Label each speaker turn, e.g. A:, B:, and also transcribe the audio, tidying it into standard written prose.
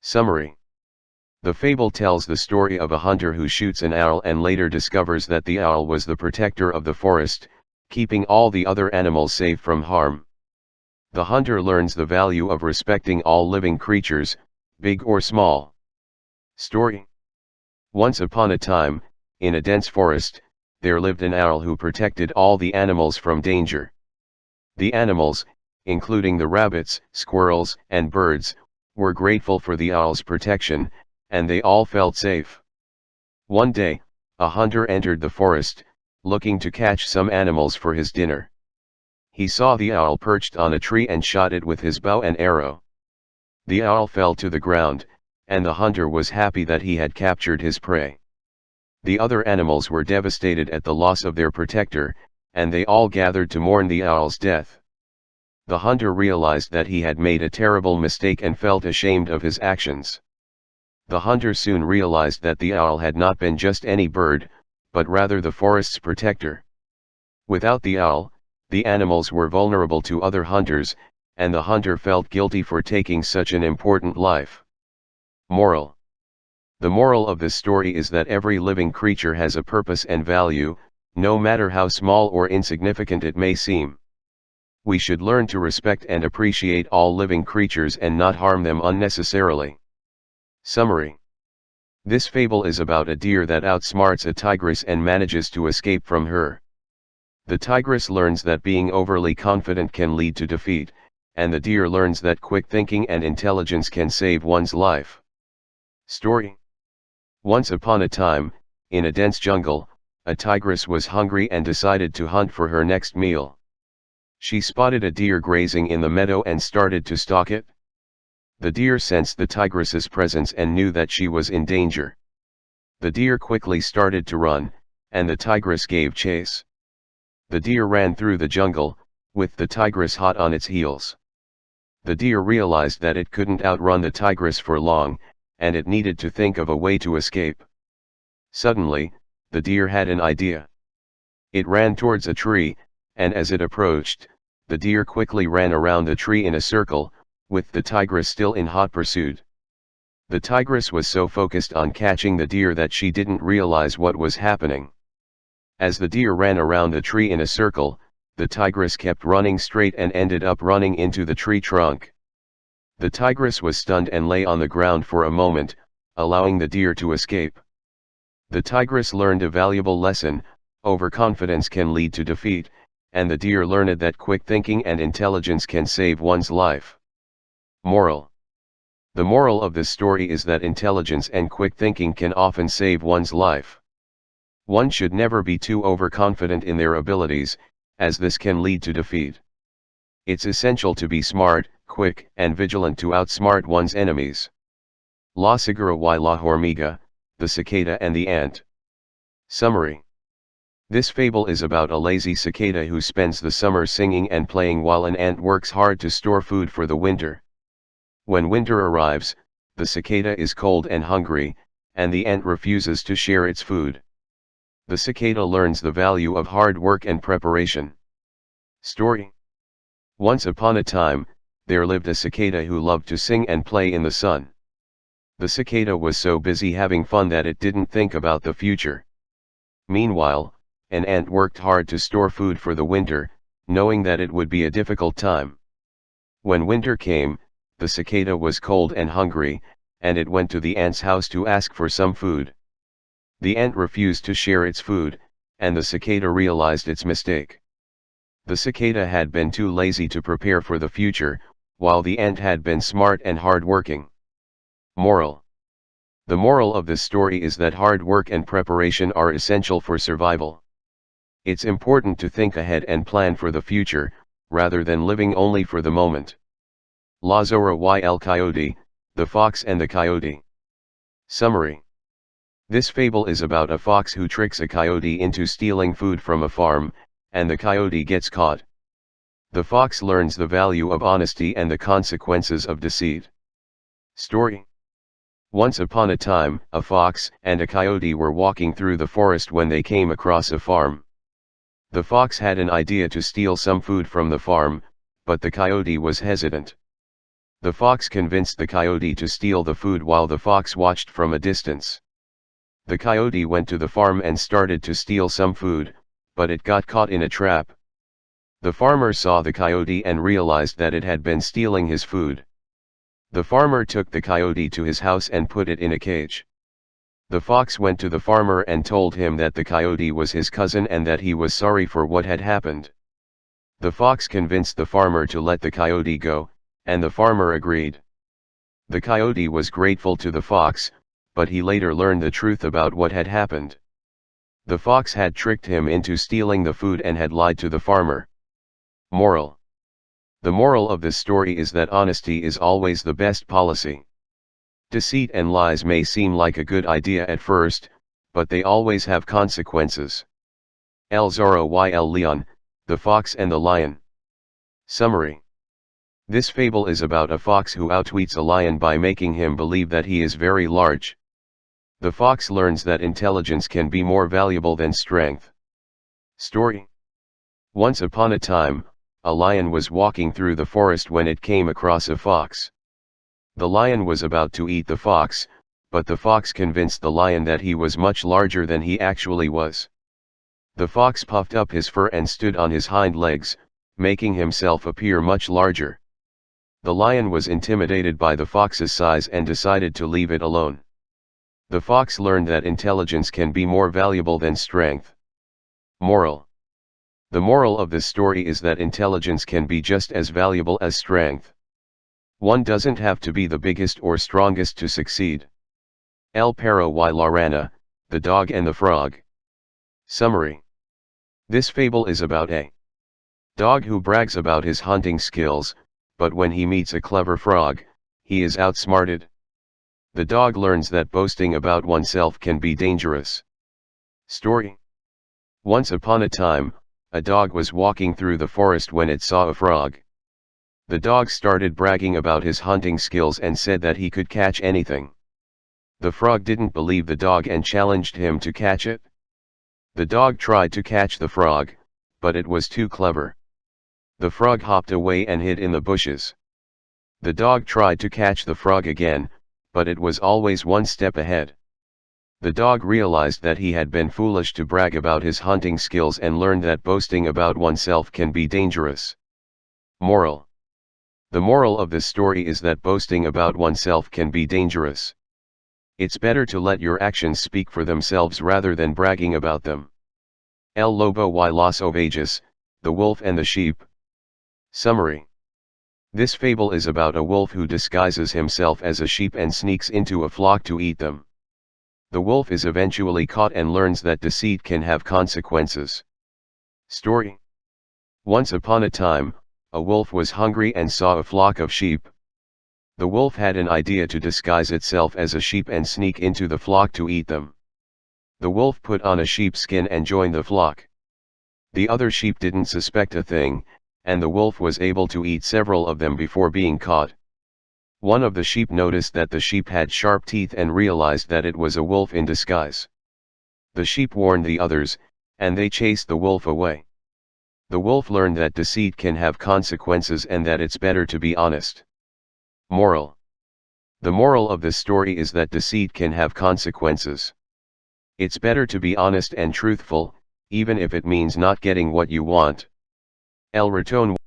A: Summary. The fable tells the story of a hunter who shoots an owl and later discovers that the owl was the protector of the forest, keeping all the other animals safe from harm. The hunter learns the value of respecting all living creatures, big or small. Story. Once upon a time, in a dense forest, there lived an owl who protected all the animals from danger. The animals, including the rabbits, squirrels, and birds, were grateful for the owl's protection, and they all felt safe. One day, a hunter entered the forest, looking to catch some animals for his dinner. He saw the owl perched on a tree and shot it with his bow and arrow. The owl fell to the ground, and the hunter was happy that he had captured his prey. The other animals were devastated at the loss of their protector, and they all gathered to mourn the owl's death. The hunter realized that he had made a terrible mistake and felt ashamed of his actions. The hunter soon realized that the owl had not been just any bird, but rather the forest's protector. Without the owl, the animals were vulnerable to other hunters, and the hunter felt guilty for taking such an important life. Moral. The moral of this story is that every living creature has a purpose and value, no matter how small or insignificant it may seem. We should learn to respect and appreciate all living creatures and not harm them unnecessarily. Summary. This fable is about a deer that outsmarts a tigress and manages to escape from her. The tigress learns that being overly confident can lead to defeat, and the deer learns that quick thinking and intelligence can save one's life. Story. Once upon a time, in a dense jungle, a tigress was hungry and decided to hunt for her next meal. She spotted a deer grazing in the meadow and started to stalk it. The deer sensed the tigress's presence and knew that she was in danger. The deer quickly started to run, and the tigress gave chase. The deer ran through the jungle, with the tigress hot on its heels. The deer realized that it couldn't outrun the tigress for long, and it needed to think of a way to escape. Suddenly, the deer had an idea. It ran towards a tree, and as it approached, the deer quickly ran around the tree in a circle, with the tigress still in hot pursuit. The tigress was so focused on catching the deer that she didn't realize what was happening. As the deer ran around the tree in a circle, the tigress kept running straight and ended up running into the tree trunk. The tigress was stunned and lay on the ground for a moment, allowing the deer to escape. The tigress learned a valuable lesson: overconfidence can lead to defeat, and the deer learned that quick thinking and intelligence can save one's life. Moral. The moral of this story is that intelligence and quick thinking can often save one's life. One should never be too overconfident in their abilities, as this can lead to defeat. It's essential to be smart, quick, and vigilant to outsmart one's enemies. La cigara y la hormiga, the cicada and the ant. Summary. This fable is about a lazy cicada who spends the summer singing and playing while an ant works hard to store food for the winter. When winter arrives, the cicada is cold and hungry, and the ant refuses to share its food. The cicada learns the value of hard work and preparation. Story. Once upon a time, there lived a cicada who loved to sing and play in the sun. The cicada was so busy having fun that it didn't think about the future. Meanwhile, an ant worked hard to store food for the winter, knowing that it would be a difficult time. When winter came, the cicada was cold and hungry, and it went to the ant's house to ask for some food. The ant refused to share its food, and the cicada realized its mistake. The cicada had been too lazy to prepare for the future, while the ant had been smart and hard-working. Moral. The moral of this story is that hard work and preparation are essential for survival. It's important to think ahead and plan for the future, rather than living only for the moment. La Zora y el Coyote, the Fox and the Coyote. Summary. This fable is about a fox who tricks a coyote into stealing food from a farm, and the coyote gets caught. The fox learns the value of honesty and the consequences of deceit. Story. Once upon a time, a fox and a coyote were walking through the forest when they came across a farm. The fox had an idea to steal some food from the farm, but the coyote was hesitant. The fox convinced the coyote to steal the food while the fox watched from a distance. The coyote went to the farm and started to steal some food, but it got caught in a trap. The farmer saw the coyote and realized that it had been stealing his food. The farmer took the coyote to his house and put it in a cage. The fox went to the farmer and told him that the coyote was his cousin and that he was sorry for what had happened. The fox convinced the farmer to let the coyote go, and the farmer agreed. The coyote was grateful to the fox, but he later learned the truth about what had happened. The fox had tricked him into stealing the food and had lied to the farmer. Moral: the moral of this story is that honesty is always the best policy. Deceit and lies may seem like a good idea at first, but they always have consequences. El Zorro y el León, The Fox and the Lion. Summary: this fable is about a fox who outwits a lion by making him believe that he is very large. The fox learns that intelligence can be more valuable than strength. Story: once upon a time, a lion was walking through the forest when it came across a fox. The lion was about to eat the fox, but the fox convinced the lion that he was much larger than he actually was. The fox puffed up his fur and stood on his hind legs, making himself appear much larger. The lion was intimidated by the fox's size and decided to leave it alone. The fox learned that intelligence can be more valuable than strength. Moral: the moral of this story is that intelligence can be just as valuable as strength. One doesn't have to be the biggest or strongest to succeed. El Perro y la Rana, The Dog and the Frog. Summary: this fable is about a dog who brags about his hunting skills, but when he meets a clever frog, he is outsmarted. The dog learns that boasting about oneself can be dangerous. Story: once upon a time, a dog was walking through the forest when it saw a frog. The dog started bragging about his hunting skills and said that he could catch anything. The frog didn't believe the dog and challenged him to catch it. The dog tried to catch the frog, but it was too clever. The frog hopped away and hid in the bushes. The dog tried to catch the frog again, but it was always one step ahead. The dog realized that he had been foolish to brag about his hunting skills and learned that boasting about oneself can be dangerous. Moral: the moral of this story is that boasting about oneself can be dangerous. It's better to let your actions speak for themselves rather than bragging about them. El Lobo y las Ovejas, The Wolf and the Sheep. Summary: this fable is about a wolf who disguises himself as a sheep and sneaks into a flock to eat them. The wolf is eventually caught and learns that deceit can have consequences. Story: once upon a time, a wolf was hungry and saw a flock of sheep. The wolf had an idea to disguise itself as a sheep and sneak into the flock to eat them. The wolf put on a sheepskin and joined the flock. The other sheep didn't suspect a thing, and the wolf was able to eat several of them before being caught. One of the sheep noticed that the sheep had sharp teeth and realized that it was a wolf in disguise. The sheep warned the others, and they chased the wolf away. The wolf learned that deceit can have consequences and that it's better to be honest. Moral: the moral of this story is that deceit can have consequences. It's better to be honest and truthful, even if it means not getting what you want. El Ratón